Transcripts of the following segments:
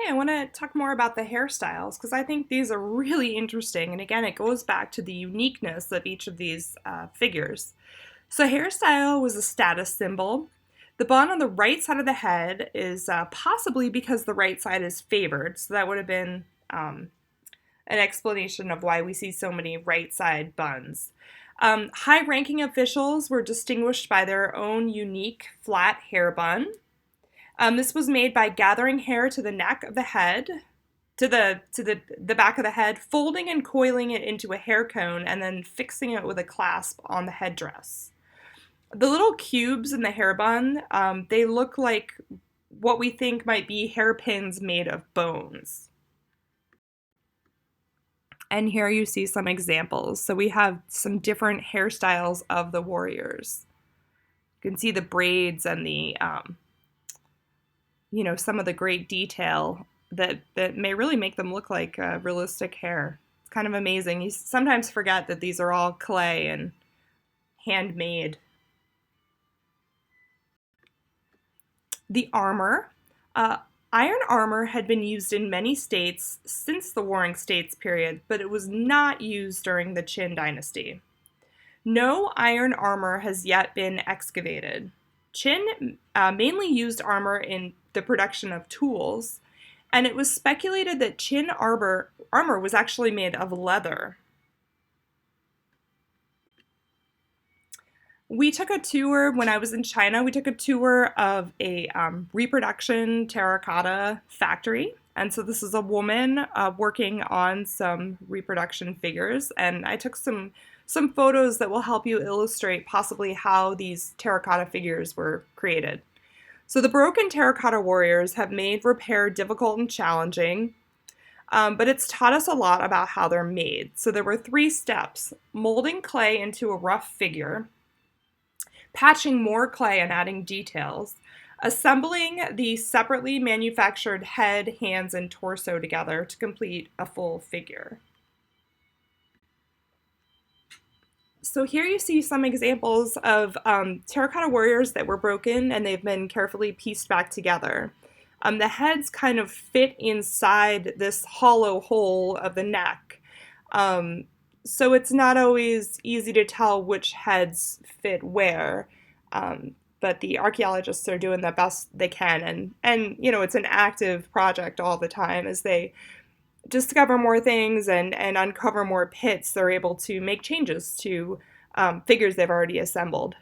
Hey, I want to talk more about the hairstyles because I think these are really interesting. And again, it goes back to the uniqueness of each of these figures. So, hairstyle was a status symbol. The bun on the right side of the head is possibly because the right side is favored. So, that would have been an explanation of why we see so many right side buns. High ranking officials were distinguished by their own unique flat hair bun. This was made by gathering hair to the neck of the head, to the back of the head, folding and coiling it into a hair cone, and then fixing it with a clasp on the headdress. The little cubes in the hair bun, they look like what we think might be hairpins made of bones. And here you see some examples. So we have some different hairstyles of the warriors. You can see the braids and some of the great detail that may really make them look like realistic hair. It's kind of amazing. You sometimes forget that these are all clay and handmade. The armor. Iron armor had been used in many states since the Warring States period, but it was not used during the Qin dynasty. No iron armor has yet been excavated. Qin mainly used armor in the production of tools, and it was speculated that Qin armor was actually made of leather. We took a tour when I was in China. We took a tour of a reproduction terracotta factory. And so this is a woman working on some reproduction figures. And I took some photos that will help you illustrate possibly how these terracotta figures were created. So the broken terracotta warriors have made repair difficult and challenging, but it's taught us a lot about how they're made. So there were 3 steps: molding clay into a rough figure, patching more clay and adding details, assembling the separately manufactured head, hands, and torso together to complete a full figure. So here you see some examples of terracotta warriors that were broken and they've been carefully pieced back together. The heads kind of fit inside this hollow hole of the neck. So it's not always easy to tell which heads fit where, but the archaeologists are doing the best they can, and it's an active project all the time as they discover more things and uncover more pits. They're able to make changes to figures they've already assembled.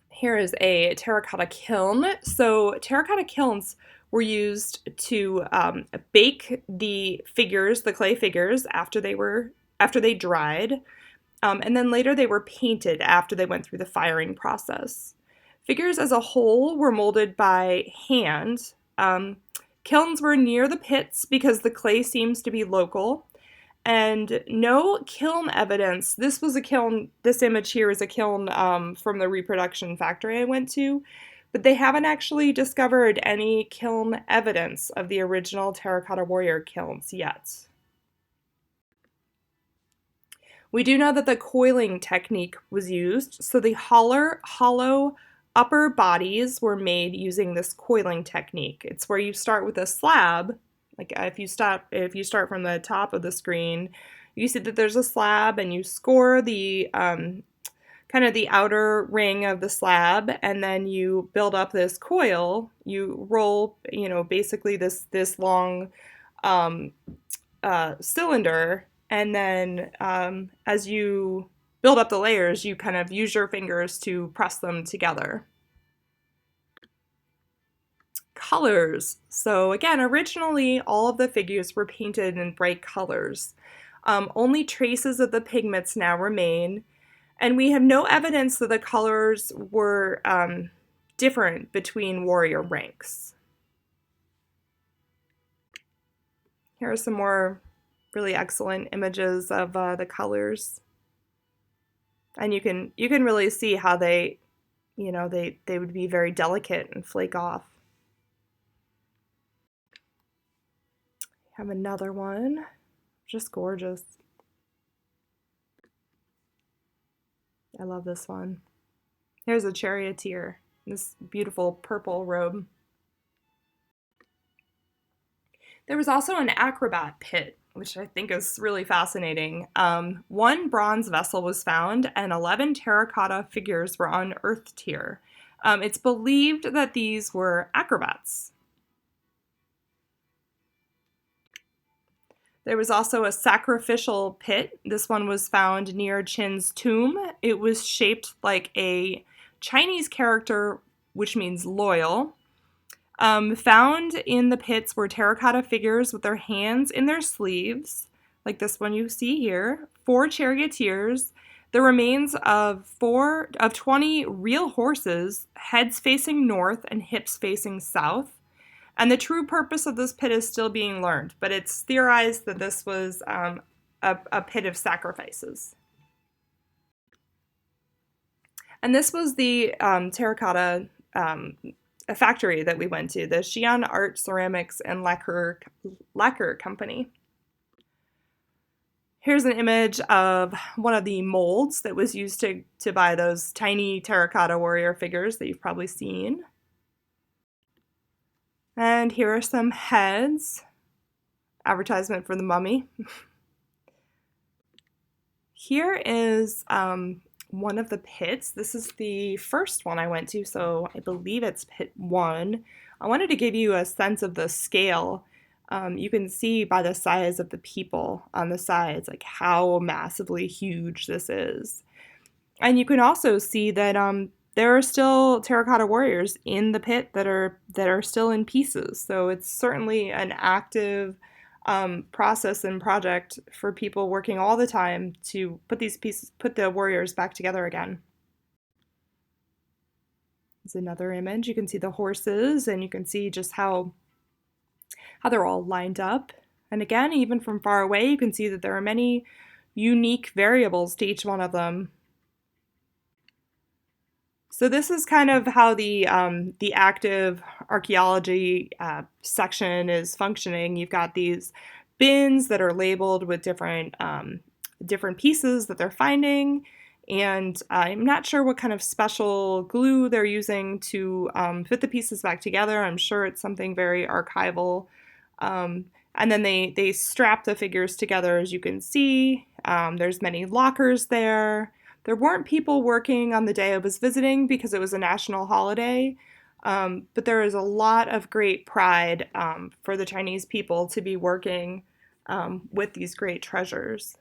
Here is a terracotta kiln. So terracotta kilns were used to bake the figures, the clay figures, after they dried, and then later they were painted after they went through the firing process. Figures as a whole were molded by hand. Kilns were near the pits because the clay seems to be local, and no kiln evidence. This was a kiln, this image here is a kiln from the reproduction factory I went to, but they haven't actually discovered any kiln evidence of the original terracotta warrior kilns yet. We do know that the coiling technique was used, so the hollow upper bodies were made using this coiling technique. It's where you start with a slab, like if you start from the top of the screen, you see that there's a slab and you score the kind of the outer ring of the slab, and then you build up this coil. You roll, basically this long cylinder, and then as you build up the layers, you kind of use your fingers to press them together. Colors. So again, originally all of the figures were painted in bright colors. Only traces of the pigments now remain, and we have no evidence that the colors were different between warrior ranks. Here are some more really excellent images of the colors, and you can really see how they would be very delicate and flake off. Have another one, just gorgeous. I love this one. Here's a charioteer. This beautiful purple robe. There was also an acrobat pit, which I think is really fascinating. One bronze vessel was found, and 11 terracotta figures were unearthed here. It's believed that these were acrobats. There was also a sacrificial pit. This one was found near Qin's tomb. It was shaped like a Chinese character, which means loyal. Found in the pits were terracotta figures with their hands in their sleeves, like this one you see here, 4 charioteers, the remains of 20 real horses, heads facing north and hips facing south. And the true purpose of this pit is still being learned, but it's theorized that this was a pit of sacrifices. And this was the terracotta a factory that we went to, the Xi'an Art Ceramics and Lacquer Company. Here's an image of one of the molds that was used to buy those tiny terracotta warrior figures that you've probably seen. And here are some heads. Advertisement for the mummy. Here is one of the pits. This is the first one I went to, so I believe it's pit 1. I wanted to give you a sense of the scale. You can see by the size of the people on the sides, like how massively huge this is. And you can also see that there are still terracotta warriors in the pit that are still in pieces. So it's certainly an active process and project for people working all the time to put the warriors back together again. There's another image. You can see the horses, and you can see just how they're all lined up. And again, even from far away, you can see that there are many unique variables to each one of them. So this is kind of how the active archaeology section is functioning. You've got these bins that are labeled with different pieces that they're finding, and I'm not sure what kind of special glue they're using to fit the pieces back together. I'm sure it's something very archival. And then they strap the figures together, as you can see. There's many lockers there. There weren't people working on the day I was visiting because it was a national holiday, but there is a lot of great pride for the Chinese people to be working with these great treasures.